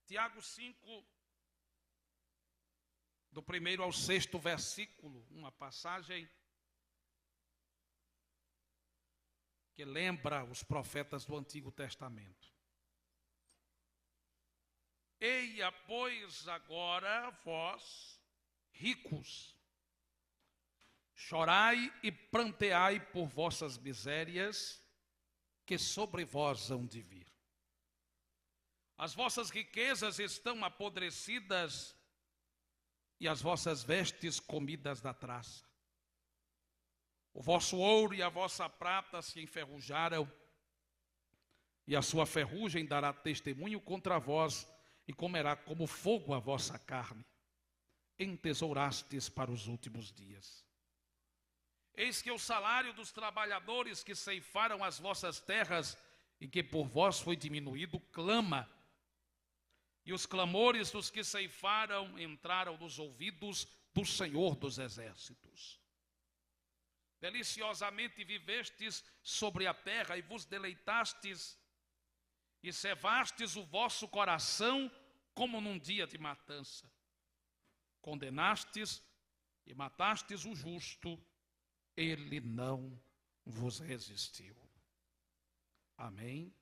Tiago 5, do 1º ao 6º versículo, uma passagem que lembra os profetas do Antigo Testamento. Eia, pois, agora vós, ricos, chorai e pranteai por vossas misérias, que sobre vós hão de vir. As vossas riquezas estão apodrecidas e as vossas vestes comidas da traça. O vosso ouro e a vossa prata se enferrujaram, e a sua ferrugem dará testemunho contra vós, e comerá como fogo a vossa carne. Entesourastes para os últimos dias. Eis que o salário dos trabalhadores que ceifaram as vossas terras, e que por vós foi diminuído, clama. E os clamores dos que ceifaram entraram nos ouvidos do Senhor dos Exércitos. Deliciosamente vivestes sobre a terra e vos deleitastes, e cevastes o vosso coração como num dia de matança. Condenastes e matastes o justo, ele não vos resistiu. Amém.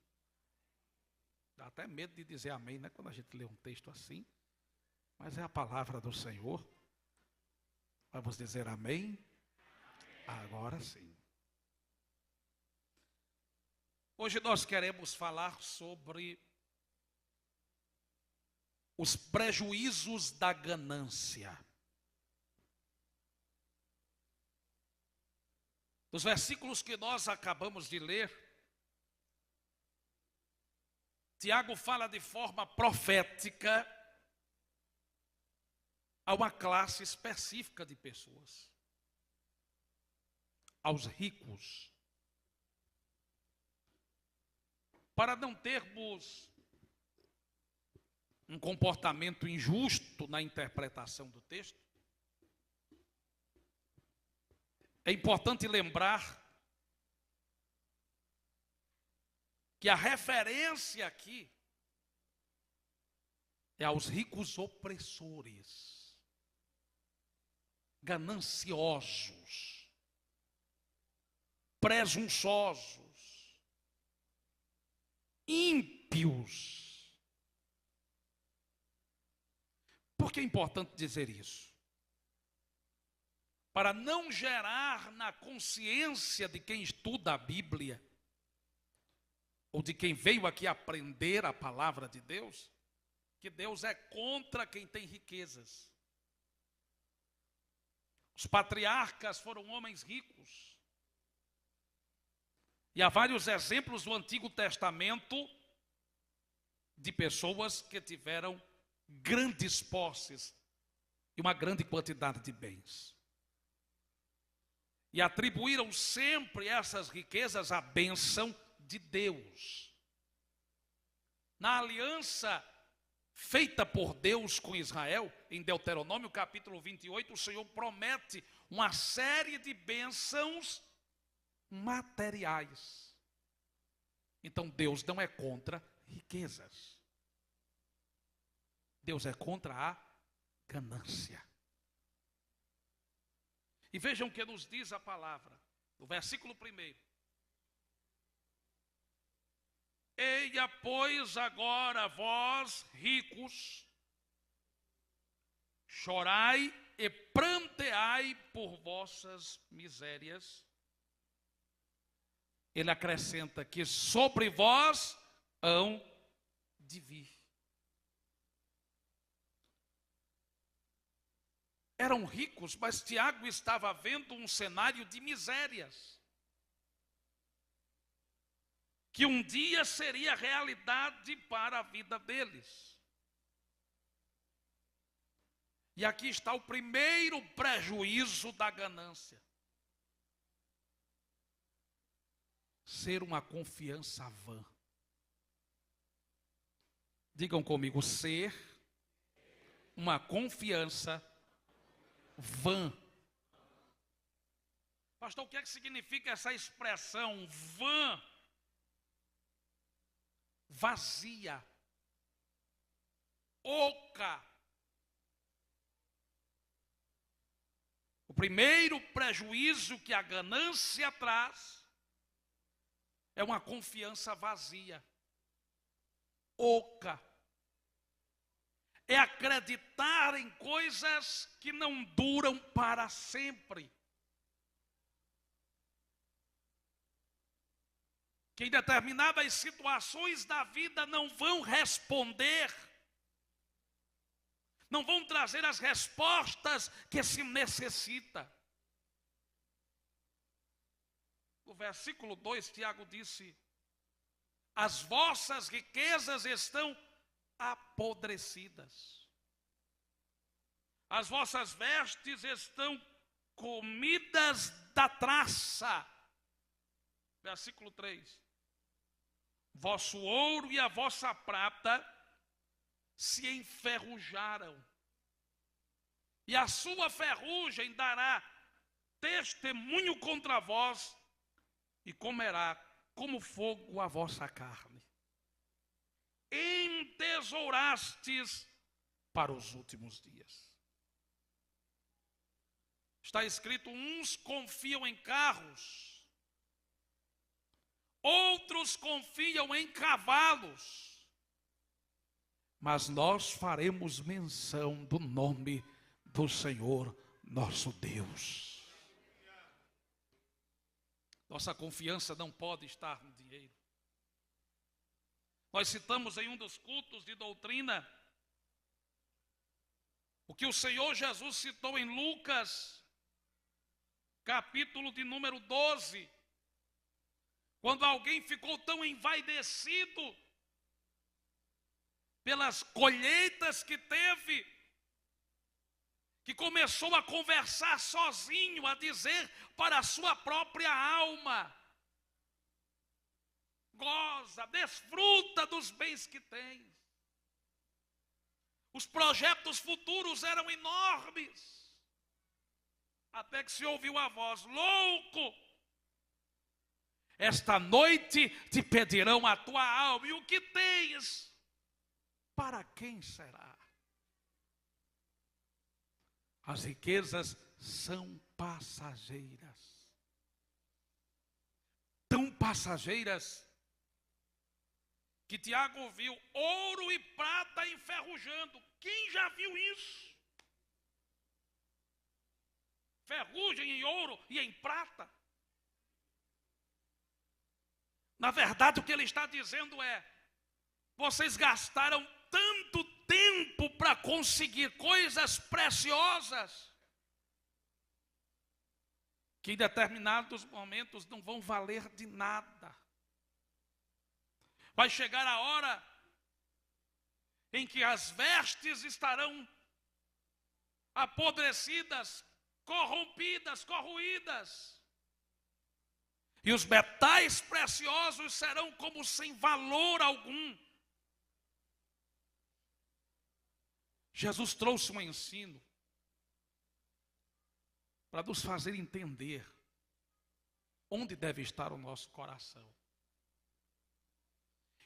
Dá até medo de dizer amém, né? Quando a gente lê um texto assim. Mas é a palavra do Senhor. Vamos dizer amém? Agora sim. Hoje nós queremos falar sobre os prejuízos da ganância. Nos versículos que nós acabamos de ler, Tiago fala de forma profética a uma classe específica de pessoas, aos ricos. Para não termos um comportamento injusto na interpretação do texto, é importante lembrar que a referência aqui é aos ricos opressores, gananciosos, presunçosos, ímpios. Por que é importante dizer isso? Para não gerar na consciência de quem estuda a Bíblia, ou de quem veio aqui aprender a palavra de Deus, que Deus é contra quem tem riquezas. Os patriarcas foram homens ricos. E há vários exemplos do Antigo Testamento de pessoas que tiveram grandes posses e uma grande quantidade de bens. E atribuíram sempre essas riquezas à bênção de Deus. Na aliança feita por Deus com Israel, em Deuteronômio capítulo 28, o Senhor promete uma série de bênçãos materiais. Então Deus não é contra riquezas. Deus é contra a ganância. E vejam o que nos diz a palavra, no versículo 1. Eia, pois, agora vós, ricos, chorai e pranteai por vossas misérias. Ele acrescenta que sobre vós hão de vir. Eram ricos, mas Tiago estava vendo um cenário de misérias, que um dia seria realidade para a vida deles. E aqui está o primeiro prejuízo da ganância: ser uma confiança vã. Digam comigo, ser uma confiança vã. Pastor, o que é que significa essa expressão vã? Vazia, oca. O primeiro prejuízo que a ganância traz é uma confiança vazia, oca. É acreditar em coisas que não duram para sempre. Que em determinadas situações da vida não vão responder, não vão trazer as respostas que se necessita. No versículo 2, Tiago disse: as vossas riquezas estão apodrecidas, as vossas vestes estão comidas da traça. Versículo 3: vosso ouro e a vossa prata se enferrujaram, e a sua ferrugem dará testemunho contra vós, e comerá como fogo a vossa carne. Entesourastes para os últimos dias. Está escrito: uns confiam em carros, outros confiam em cavalos, mas nós faremos menção do nome do Senhor nosso Deus. Nossa confiança não pode estar no dinheiro. Nós citamos em um dos cultos de doutrina o que o Senhor Jesus citou em Lucas, capítulo de número 12, quando alguém ficou tão envaidecido pelas colheitas que teve, que começou a conversar sozinho, a dizer para a sua própria alma: goza, desfruta dos bens que tens. Os projetos futuros eram enormes, até que se ouviu a voz: louco, esta noite te pedirão a tua alma, e o que tens, para quem será? As riquezas são passageiras, tão passageiras que Tiago viu ouro e prata enferrujando. Quem já viu isso? Ferrugem em ouro e em prata. Na verdade, o que ele está dizendo é: vocês gastaram tanto tempo para conseguir coisas preciosas, que em determinados momentos não vão valer de nada. Vai chegar a hora em que as vestes estarão apodrecidas, corrompidas, corroídas, e os metais preciosos serão como sem valor algum. Jesus trouxe um ensino para nos fazer entender onde deve estar o nosso coração.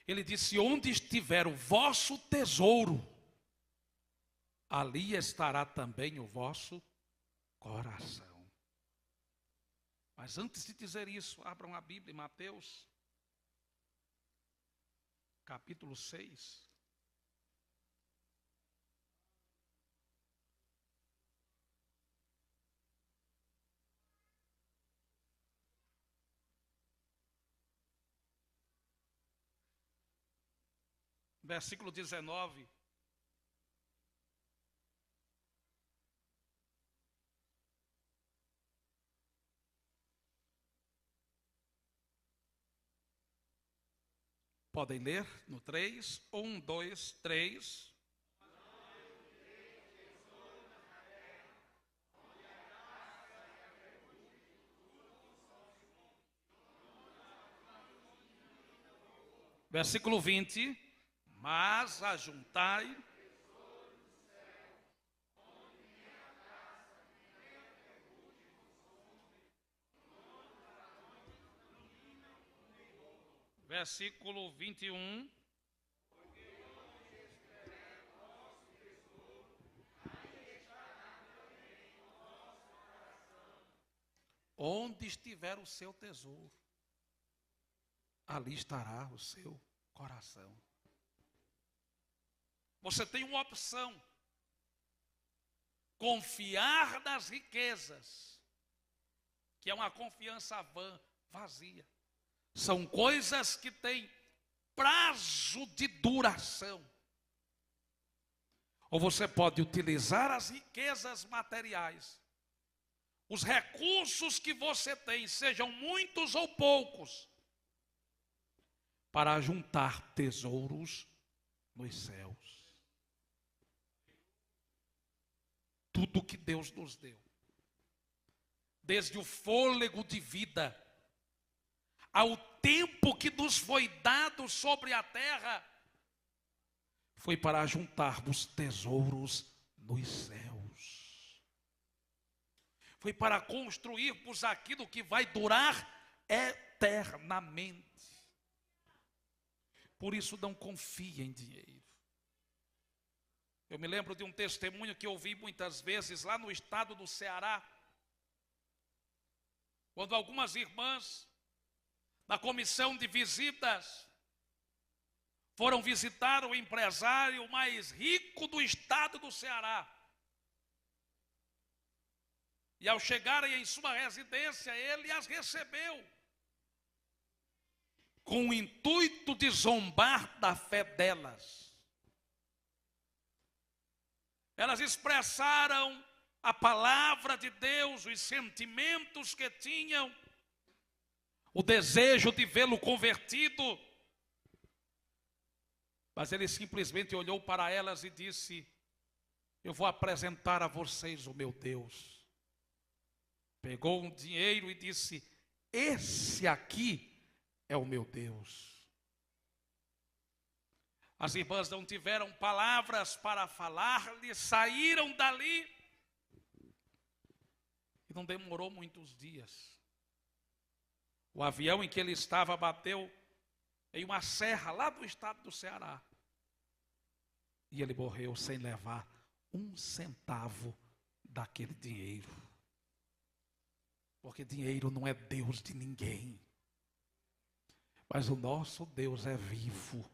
Ele disse: onde estiver o vosso tesouro, ali estará também o vosso coração. Mas antes de dizer isso, abram a Bíblia em Mateus, capítulo 6. Versículo 19. Podem ler no 3. 1, 2, 3. Versículo 20. Mas ajuntai versículo 21. onde estiver o seu tesouro, ali estará o seu coração. Você tem uma opção: confiar nas riquezas, que é uma confiança vã, vazia. São coisas que têm prazo de duração. Ou você pode utilizar as riquezas materiais, os recursos que você tem, sejam muitos ou poucos, para juntar tesouros nos céus. Tudo que Deus nos deu, desde o fôlego de vida, ao tempo que nos foi dado sobre a terra, foi para juntarmos tesouros nos céus. Foi para construirmos aquilo que vai durar eternamente. Por isso não confie em dinheiro. Eu me lembro de um testemunho que eu ouvi muitas vezes lá no estado do Ceará, quando algumas irmãs, na comissão de visitas, foram visitar o empresário mais rico do estado do Ceará. E ao chegarem em sua residência, ele as recebeu, com o intuito de zombar da fé delas. Elas expressaram a palavra de Deus, os sentimentos que tinham, o desejo de vê-lo convertido. Mas ele simplesmente olhou para elas e disse: eu vou apresentar a vocês o meu Deus. Pegou um dinheiro e disse: esse aqui é o meu Deus. As irmãs não tiveram palavras para falar-lhe, saíram dali. E não demorou muitos dias. O avião em que ele estava bateu em uma serra lá do estado do Ceará. E ele morreu sem levar um centavo daquele dinheiro. Porque dinheiro não é Deus de ninguém. Mas o nosso Deus é vivo,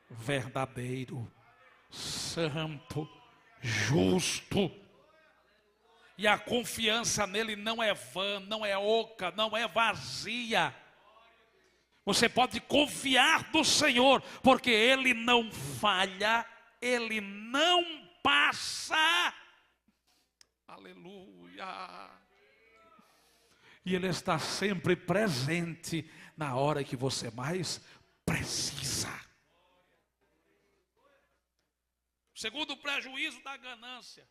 verdadeiro, santo, justo. E a confiança nele não é vã, não é oca, não é vazia. Você pode confiar no Senhor, porque Ele não falha, Ele não passa. Aleluia. E Ele está sempre presente na hora que você mais precisa. Segundo o prejuízo da ganância,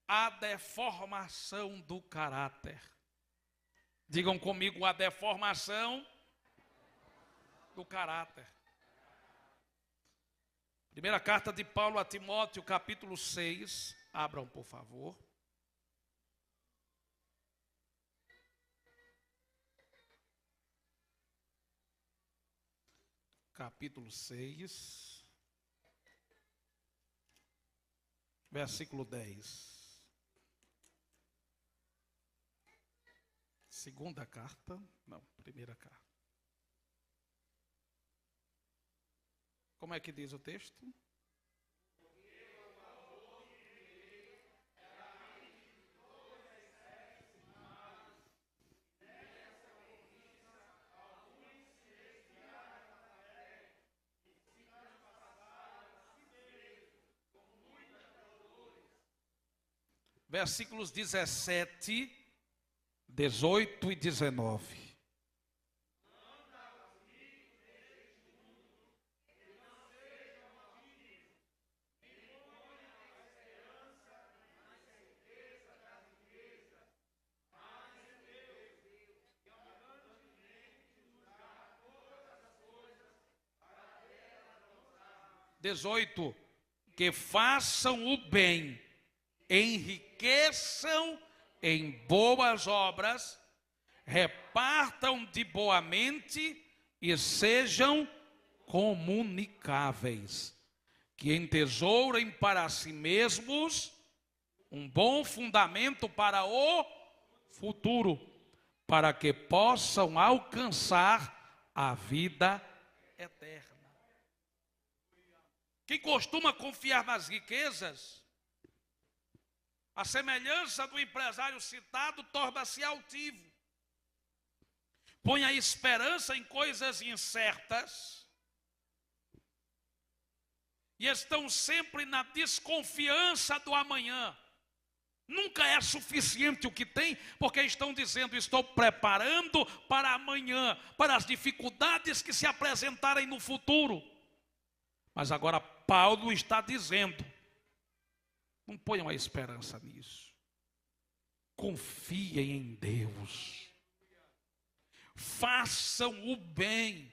a deformação do caráter. Digam comigo: a deformação do caráter. Primeira carta de Paulo a Timóteo, capítulo 6. Abram, por favor. Capítulo 6, versículo 10. Segunda carta, não, primeira carta. Como é que diz o texto? Versículos 17, 18 e 19. Que façam o bem, enriqueçam em boas obras, repartam de boamente e sejam comunicáveis, que entesourem para si mesmos um bom fundamento para o futuro, para que possam alcançar a vida eterna. Quem costuma confiar nas riquezas, a semelhança do empresário citado, torna-se altivo. Põe a esperança em coisas incertas e estão sempre na desconfiança do amanhã. Nunca é suficiente o que tem, porque estão dizendo: estou preparando para amanhã, para as dificuldades que se apresentarem no futuro. Mas agora Paulo está dizendo: não ponham a esperança nisso. Confiem em Deus. Façam o bem.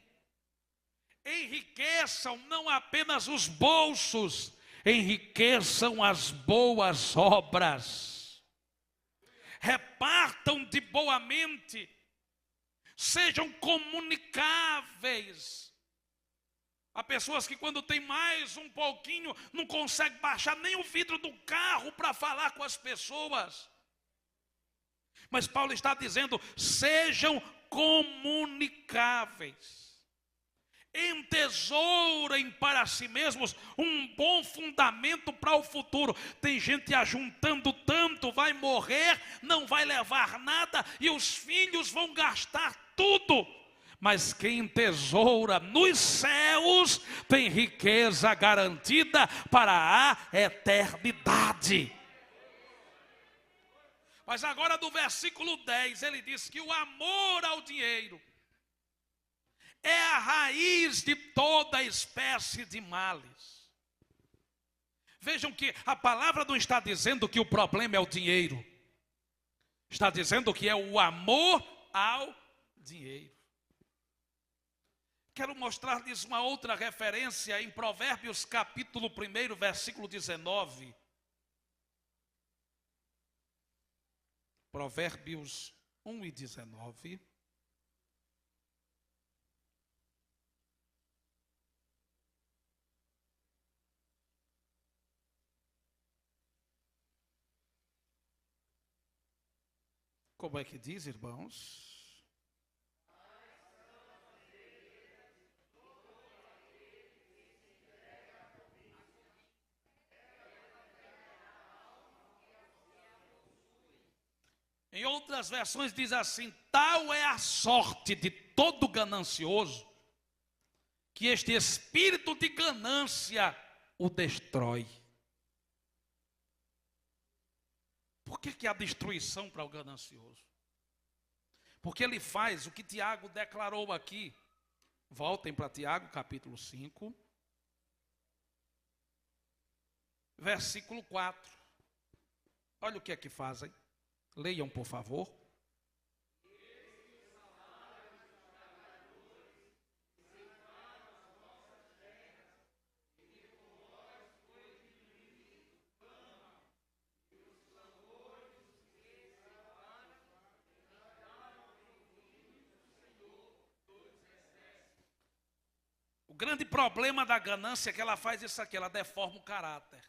Enriqueçam não apenas os bolsos, enriqueçam as boas obras. Repartam de boa mente. Sejam comunicáveis. Há pessoas que, quando tem mais um pouquinho, não conseguem baixar nem o vidro do carro para falar com as pessoas. Mas Paulo está dizendo: sejam comunicáveis. Entesourem para si mesmos um bom fundamento para o futuro. Tem gente ajuntando tanto, vai morrer, não vai levar nada e os filhos vão gastar tudo. Mas quem tesoura nos céus tem riqueza garantida para a eternidade. Mas agora do versículo 10, ele diz que o amor ao dinheiro é a raiz de toda espécie de males. Vejam que a palavra não está dizendo que o problema é o dinheiro. Está dizendo que é o amor ao dinheiro. Quero mostrar-lhes uma outra referência em Provérbios capítulo 1, versículo 19. Provérbios 1 e 19. Como é que diz, irmãos? Em outras versões diz assim: tal é a sorte de todo ganancioso, que este espírito de ganância o destrói. Por que há destruição para o ganancioso? Porque ele faz o que Tiago declarou aqui. Voltem para Tiago capítulo 5, versículo 4. Olha o que é que fazem. Leiam, por favor. O grande problema da ganância é que ela faz isso aqui, ela deforma o caráter.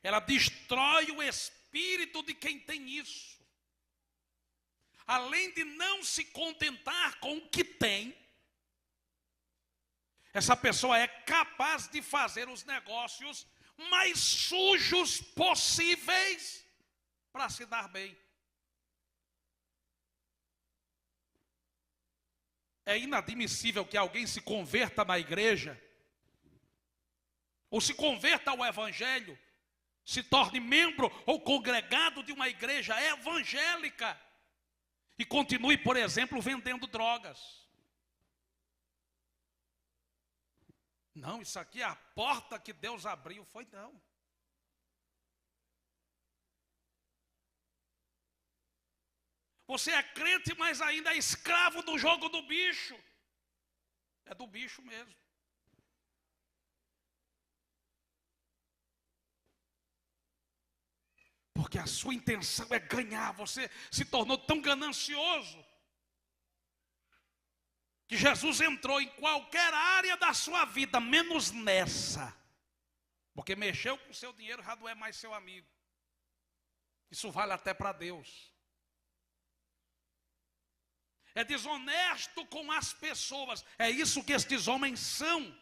Ela destrói o espírito de quem tem isso. Além de não se contentar com o que tem, essa pessoa é capaz de fazer os negócios mais sujos possíveis para se dar bem. É inadmissível que alguém se converta na igreja, ou se converta ao evangelho, se torne membro ou congregado de uma igreja evangélica e continue, por exemplo, vendendo drogas. Não, isso aqui é a porta que Deus abriu. Foi não. Você é crente, mas ainda é escravo do jogo do bicho. É do bicho mesmo. Porque a sua intenção é ganhar. Você se tornou tão ganancioso que Jesus entrou em qualquer área da sua vida, menos nessa. Porque mexeu com o seu dinheiro, já não é mais seu amigo. Isso vale até para Deus. É desonesto com as pessoas. É isso que estes homens são.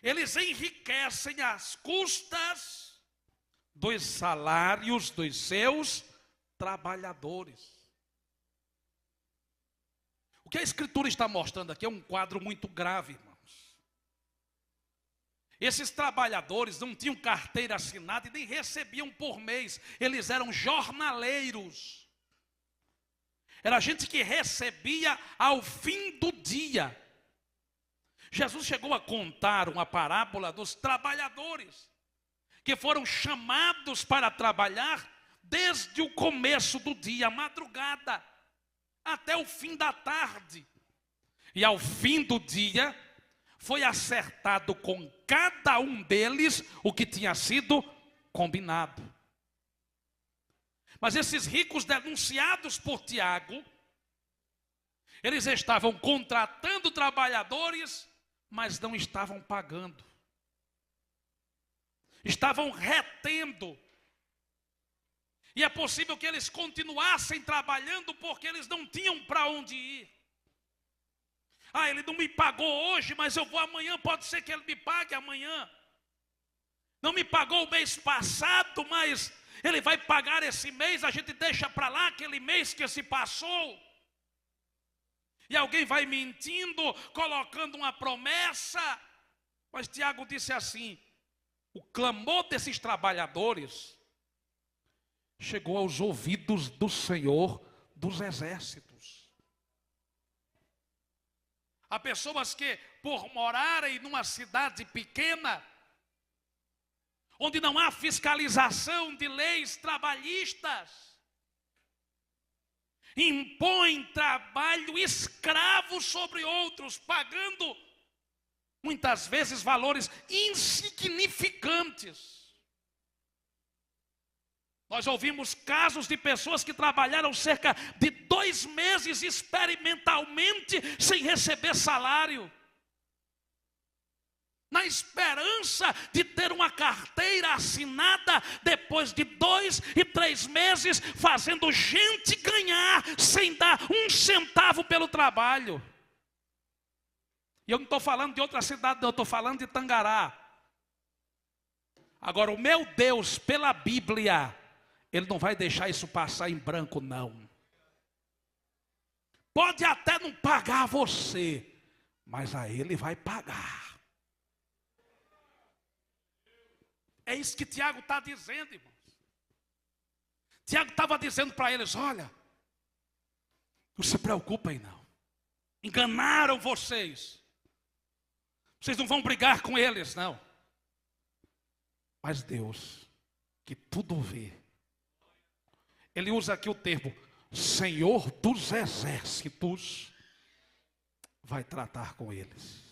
Eles enriquecem às custas dos salários dos seus trabalhadores. O que a Escritura está mostrando aqui é um quadro muito grave, irmãos. Esses trabalhadores não tinham carteira assinada e nem recebiam por mês. Eles eram jornaleiros. Era gente que recebia ao fim do dia. Jesus chegou a contar uma parábola dos trabalhadores que foram chamados para trabalhar desde o começo do dia, a madrugada, até o fim da tarde. E ao fim do dia, foi acertado com cada um deles o que tinha sido combinado. Mas esses ricos, denunciados por Tiago, eles estavam contratando trabalhadores, mas não estavam pagando. Estavam retendo. E é possível que eles continuassem trabalhando porque eles não tinham para onde ir. Ah, ele não me pagou hoje, mas eu vou amanhã, pode ser que ele me pague amanhã. Não me pagou o mês passado, mas ele vai pagar esse mês, a gente deixa para lá aquele mês que se passou. E alguém vai mentindo, colocando uma promessa. Mas Tiago disse assim: o clamor desses trabalhadores chegou aos ouvidos do Senhor dos exércitos. Há pessoas que, por morarem numa cidade pequena, onde não há fiscalização de leis trabalhistas, impõem trabalho escravo sobre outros, pagando muitas vezes valores insignificantes. Nós ouvimos casos de pessoas que trabalharam cerca de 2 meses experimentalmente sem receber salário, na esperança de ter uma carteira assinada depois de 2 e 3 meses, fazendo gente ganhar sem dar 1 centavo pelo trabalho. E eu não estou falando de outra cidade, não, eu estou falando de Tangará. Agora, o meu Deus, pela Bíblia, Ele não vai deixar isso passar em branco, não. Pode até não pagar você, mas a Ele vai pagar. É isso que Tiago está dizendo, irmãos. Tiago estava dizendo para eles: olha, não se preocupem não. Enganaram vocês. Vocês não vão brigar com eles, não. Mas Deus, que tudo vê, Ele usa aqui o termo Senhor dos exércitos, vai tratar com eles.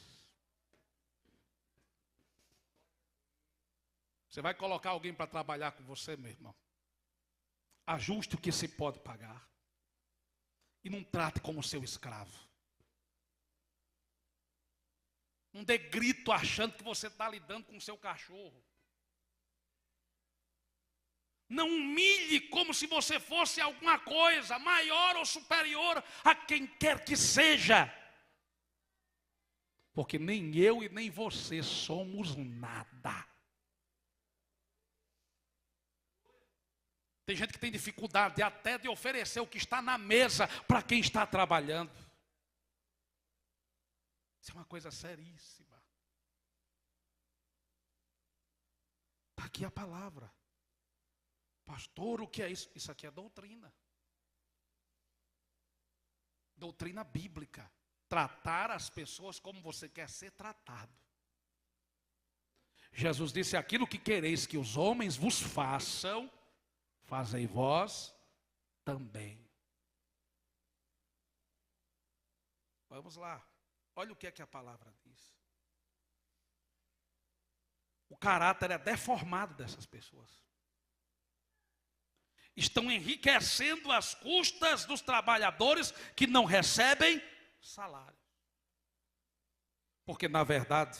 Você vai colocar alguém para trabalhar com você, meu irmão? Ajuste o que se pode pagar. E não trate como seu escravo. Não dê grito achando que você está lidando com o seu cachorro. Não humilhe como se você fosse alguma coisa maior ou superior a quem quer que seja. Porque nem eu e nem você somos nada. Tem gente que tem dificuldade até de oferecer o que está na mesa para quem está trabalhando. Isso é uma coisa seríssima. Está aqui a palavra. Pastor, o que é isso? Isso aqui é doutrina. Doutrina bíblica. Tratar as pessoas como você quer ser tratado. Jesus disse: aquilo que quereis que os homens vos façam, fazei vós também. Vamos lá. Olha o que é que a palavra diz. O caráter é deformado dessas pessoas. Estão enriquecendo às custas dos trabalhadores que não recebem salário. Porque, na verdade,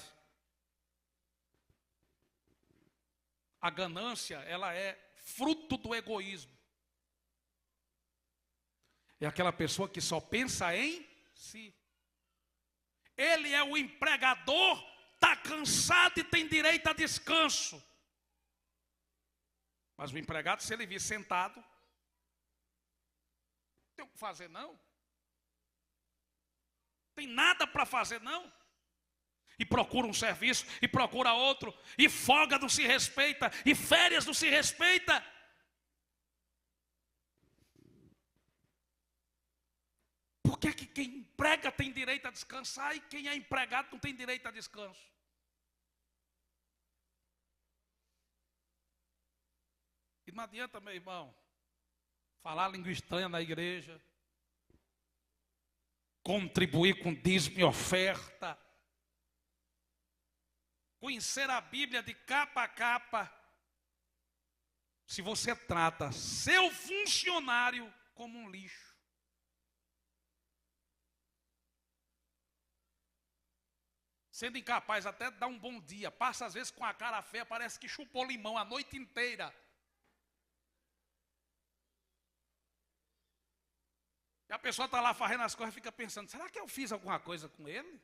a ganância, ela é fruto do egoísmo. É aquela pessoa que só pensa em si. Ele é o empregador, está cansado e tem direito a descanso. Mas o empregado, se ele vir sentado, não tem o que fazer não. Tem nada para fazer não. E procura um serviço, e procura outro, e folga não se respeita, e férias não se respeita. Por que que quem emprega tem direito a descansar e quem é empregado não tem direito a descanso? E não adianta, meu irmão, falar língua estranha na igreja, contribuir com dízimo e oferta, conhecer a Bíblia de capa a capa, se você trata seu funcionário como um lixo. Sendo incapaz até de dar um bom dia, passa às vezes com a cara feia, parece que chupou limão a noite inteira. E a pessoa está lá fazendo as coisas e fica pensando, será que eu fiz alguma coisa com ele?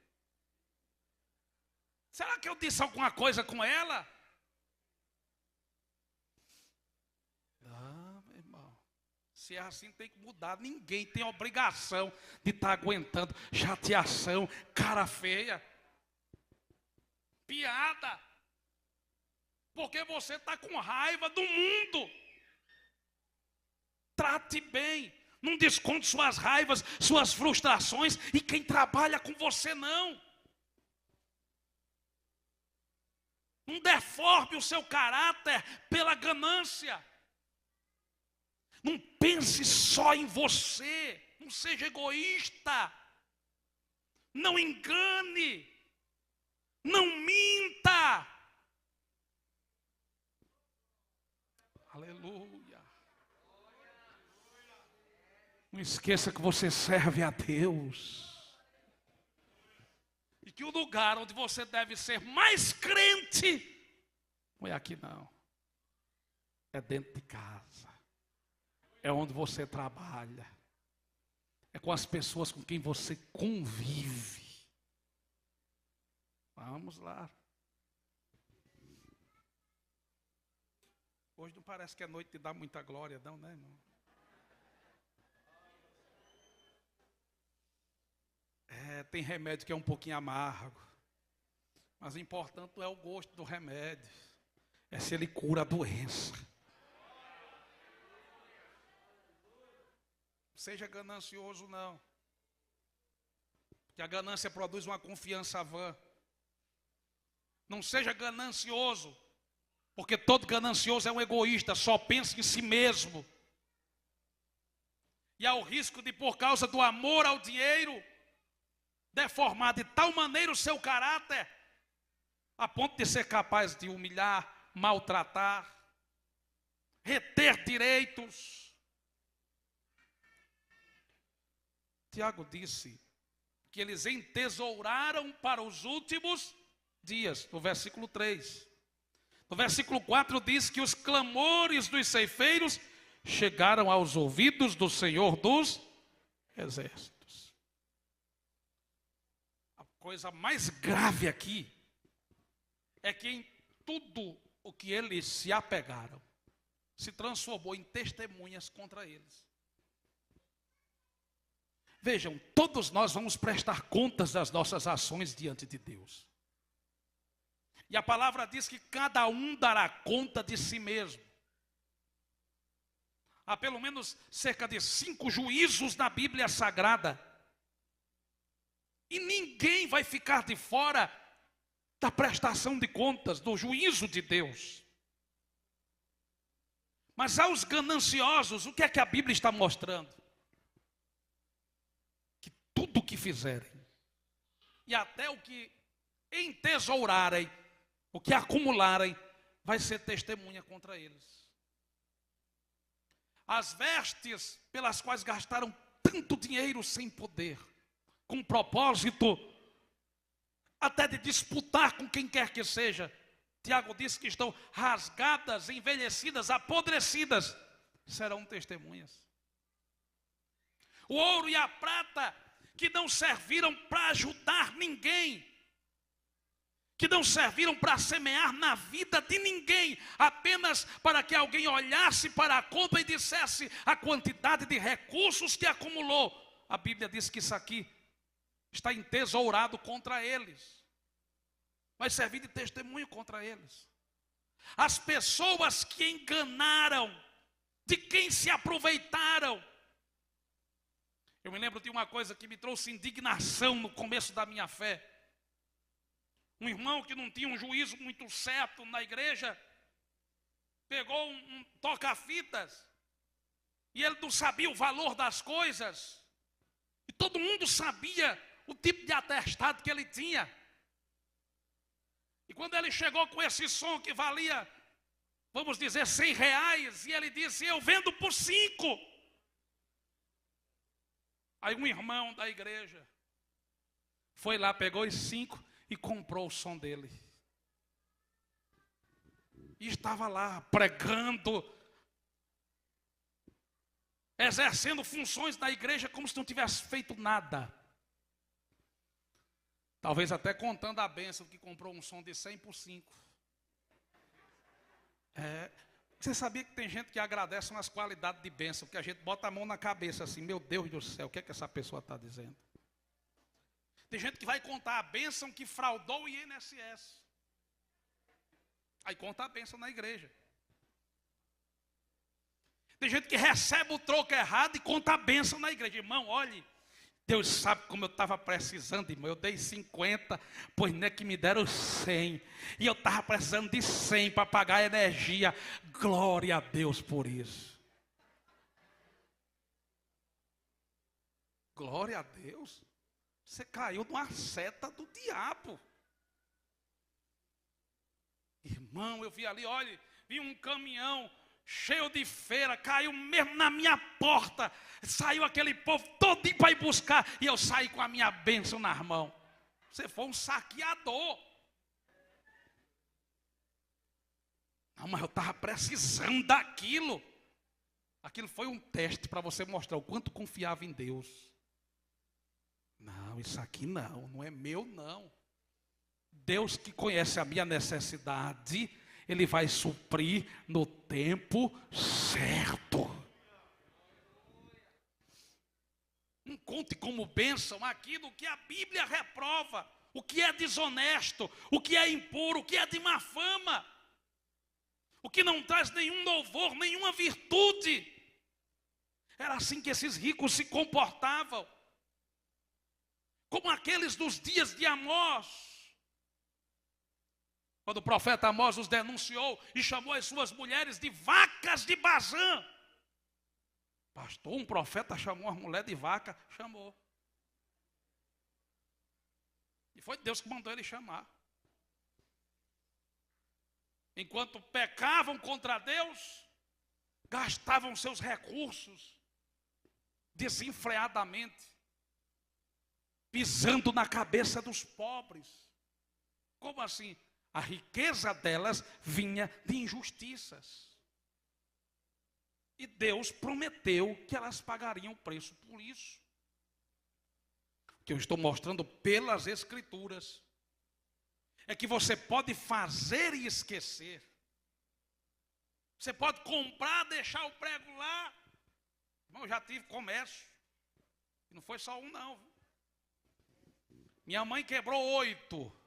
Será que eu disse alguma coisa com ela? Não, meu irmão. Se é assim, tem que mudar. Ninguém tem obrigação de estar aguentando chateação, cara feia, piada. Porque você está com raiva do mundo. Trate bem. Não desconte suas raivas, suas frustrações e quem trabalha com você não. Não deforme o seu caráter pela ganância. Não pense só em você. Não seja egoísta. Não engane. Não minta. Aleluia. Não esqueça que você serve a Deus. E que o lugar onde você deve ser mais crente não é aqui não. É dentro de casa. É onde você trabalha. É com as pessoas com quem você convive. Vamos lá. Hoje não parece que é noite de dar muita glória, não, né, irmão? Tem remédio que é um pouquinho amargo. Mas o importante não é o gosto do remédio. É se ele cura a doença. Não seja ganancioso não. Porque a ganância produz uma confiança vã. Não seja ganancioso. Porque todo ganancioso é um egoísta, só pensa em si mesmo. E há o risco de, por causa do amor ao dinheiro, deformar de tal maneira o seu caráter, a ponto de ser capaz de humilhar, maltratar, reter direitos. Tiago disse que eles entesouraram para os últimos dias, no versículo 3. No versículo 4 diz que os clamores dos ceifeiros chegaram aos ouvidos do Senhor dos Exércitos. A coisa mais grave aqui é que em tudo o que eles se apegaram se transformou em testemunhas contra eles. Vejam, todos nós vamos prestar contas das nossas ações diante de Deus. E a palavra diz que cada um dará conta de si mesmo. Há pelo menos cerca de 5 juízos na Bíblia Sagrada. E ninguém vai ficar de fora da prestação de contas, do juízo de Deus. Mas aos gananciosos, o que é que a Bíblia está mostrando? Que tudo o que fizerem, e até o que entesourarem, o que acumularem, vai ser testemunha contra eles. As vestes pelas quais gastaram tanto dinheiro sem poder, com propósito até de disputar com quem quer que seja, Tiago disse que estão rasgadas, envelhecidas, apodrecidas, serão testemunhas. O ouro e a prata que não serviram para ajudar ninguém, que não serviram para semear na vida de ninguém, apenas para que alguém olhasse para a conta e dissesse a quantidade de recursos que acumulou. A Bíblia diz que isso aqui está entesourado contra eles, vai servir de testemunho contra eles. As pessoas que enganaram, de quem se aproveitaram. Eu me lembro de uma coisa que me trouxe indignação no começo da minha fé. Um irmão que não tinha um juízo muito certo na igreja, pegou um toca-fitas, e ele não sabia o valor das coisas, e todo mundo sabia o tipo de atestado que ele tinha. E quando ele chegou com esse som que valia, vamos dizer, R$100, e ele disse, eu vendo por 5. Aí um irmão da igreja foi lá, pegou os 5 e comprou o som dele. E estava lá pregando, exercendo funções da igreja como se não tivesse feito nada. Talvez até contando a bênção que comprou um som de 100 por 5. Você sabia que tem gente que agradece umas qualidades de bênção, que a gente bota a mão na cabeça assim, meu Deus do céu, o que é que essa pessoa está dizendo? Tem gente que vai contar a bênção que fraudou o INSS. Aí conta a bênção na igreja. Tem gente que recebe o troco errado e conta a bênção na igreja. Irmão, olhe, Deus sabe como eu estava precisando, irmão. Eu dei 50, pois não é que me deram 100. E eu estava precisando de 100 para pagar a energia. Glória a Deus por isso. Glória a Deus. Você caiu numa seta do diabo. Irmão, eu vi ali, olha, vi um caminhão cheio de feira, caiu mesmo na minha porta. Saiu aquele povo todinho para ir buscar. E eu saí com a minha bênção nas mãos. Você foi um saqueador. Não, mas eu estava precisando daquilo. Aquilo foi um teste para você mostrar o quanto confiava em Deus. Não, isso aqui não é meu não. Deus que conhece a minha necessidade, Ele vai suprir no tempo certo. Não conte como bênção aquilo que a Bíblia reprova, o que é desonesto, o que é impuro, o que é de má fama, o que não traz nenhum louvor, nenhuma virtude. Era assim que esses ricos se comportavam, como aqueles dos dias de Amós. Quando o profeta Amós os denunciou e chamou as suas mulheres de vacas de Bazã. Pastor, um profeta chamou as mulheres de vaca? Chamou. E foi Deus que mandou ele chamar. Enquanto pecavam contra Deus, gastavam seus recursos desenfreadamente, pisando na cabeça dos pobres. Como assim? A riqueza delas vinha de injustiças. E Deus prometeu que elas pagariam o preço por isso. O que eu estou mostrando pelas Escrituras é que você pode fazer e esquecer. Você pode comprar, deixar o prego lá. Irmão, eu já tive comércio. E não foi só um não. Minha mãe quebrou 8.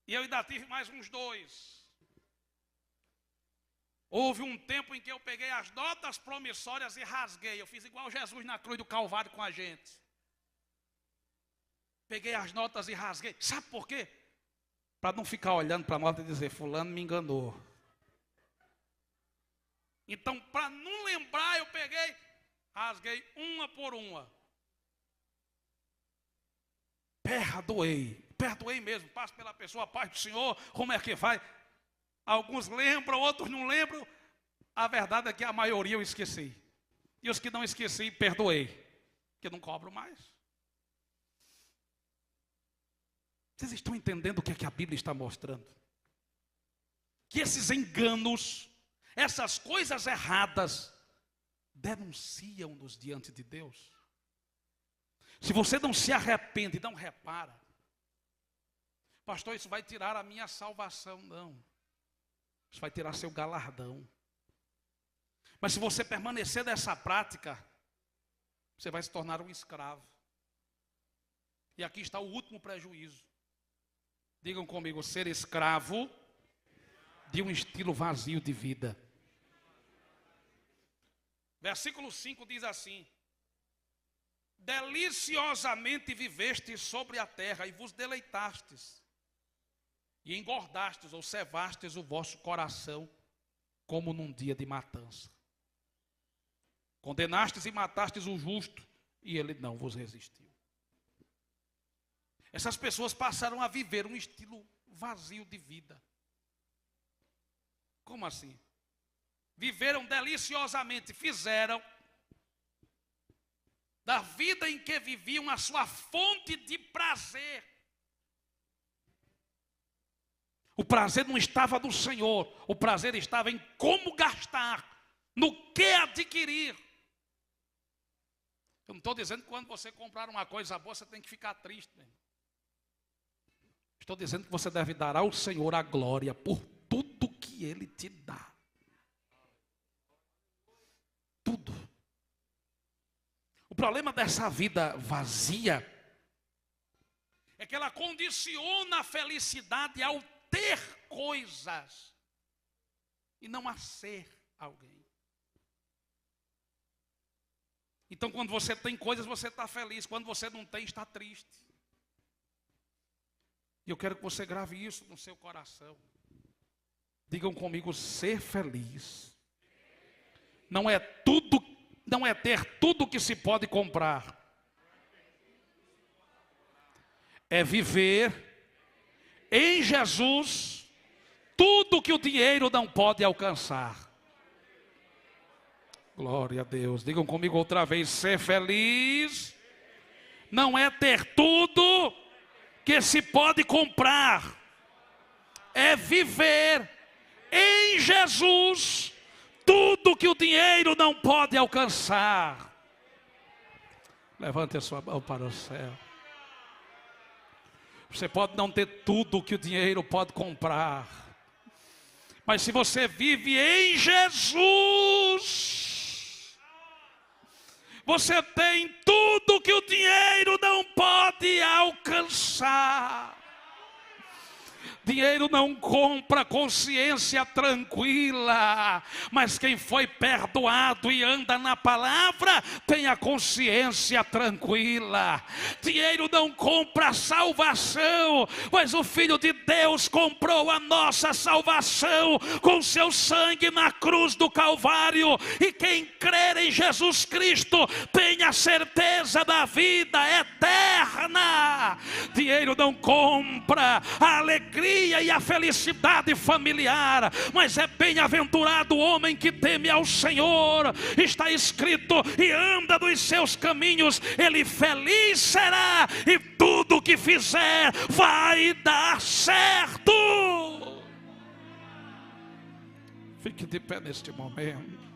E eu ainda tive mais uns 2. Houve um tempo em que eu peguei as notas promissórias e rasguei. Eu fiz igual Jesus na cruz do Calvário com a gente. Peguei as notas e rasguei. Sabe por quê? Para não ficar olhando para a nota e dizer, fulano me enganou. Então, para não lembrar, eu peguei, rasguei uma por uma. Perdoei mesmo, passo pela pessoa, paz do Senhor, como é que vai? Alguns lembram, outros não lembram. A verdade é que a maioria eu esqueci. E os que não esqueci, perdoei. Porque não cobro mais. Vocês estão entendendo o que é que a Bíblia está mostrando? Que esses enganos, essas coisas erradas, denunciam-nos diante de Deus. Se você não se arrepende, não repara, pastor, isso vai tirar a minha salvação. Não, isso vai tirar seu galardão. Mas se você permanecer nessa prática, você vai se tornar um escravo. E aqui está o último prejuízo. Digam comigo, ser escravo de um estilo vazio de vida. Versículo 5 diz assim: deliciosamente vivestes sobre a terra e vos deleitastes, e engordastes ou cevastes o vosso coração, como num dia de matança. Condenastes e matastes o justo, e ele não vos resistiu. Essas pessoas passaram a viver um estilo vazio de vida. Como assim? Viveram deliciosamente, fizeram da vida em que viviam a sua fonte de prazer. O prazer não estava no Senhor, o prazer estava em como gastar, no que adquirir. Eu não estou dizendo que quando você comprar uma coisa boa, você tem que ficar triste, né? Estou dizendo que você deve dar ao Senhor a glória por tudo que Ele te dá. Tudo. O problema dessa vida vazia é que ela condiciona a felicidade ao ter coisas e não a ser alguém. Então, quando você tem coisas, você está feliz. Quando você não tem, está triste. E eu quero que você grave isso no seu coração. Digam comigo, ser feliz não é tudo, não é ter tudo que se pode comprar. É viver em Jesus tudo que o dinheiro não pode alcançar. Glória a Deus. Digam comigo outra vez, ser feliz não é ter tudo que se pode comprar. É viver em Jesus tudo que o dinheiro não pode alcançar. Levante a sua mão para o céu. Você pode não ter tudo que o dinheiro pode comprar, mas se você vive em Jesus, você tem tudo que o dinheiro não pode alcançar. Dinheiro não compra consciência tranquila, mas quem foi perdoado e anda na palavra tem a consciência tranquila. Dinheiro não compra salvação, mas o Filho de Deus comprou a nossa salvação com seu sangue na cruz do Calvário. E quem crer em Jesus Cristo tem a certeza da vida eterna. Dinheiro não compra a alegria e a felicidade familiar, mas é bem-aventurado o homem que teme ao Senhor. Está escrito, e anda nos seus caminhos, ele feliz será, e tudo que fizer vai dar certo. Fique de pé neste momento.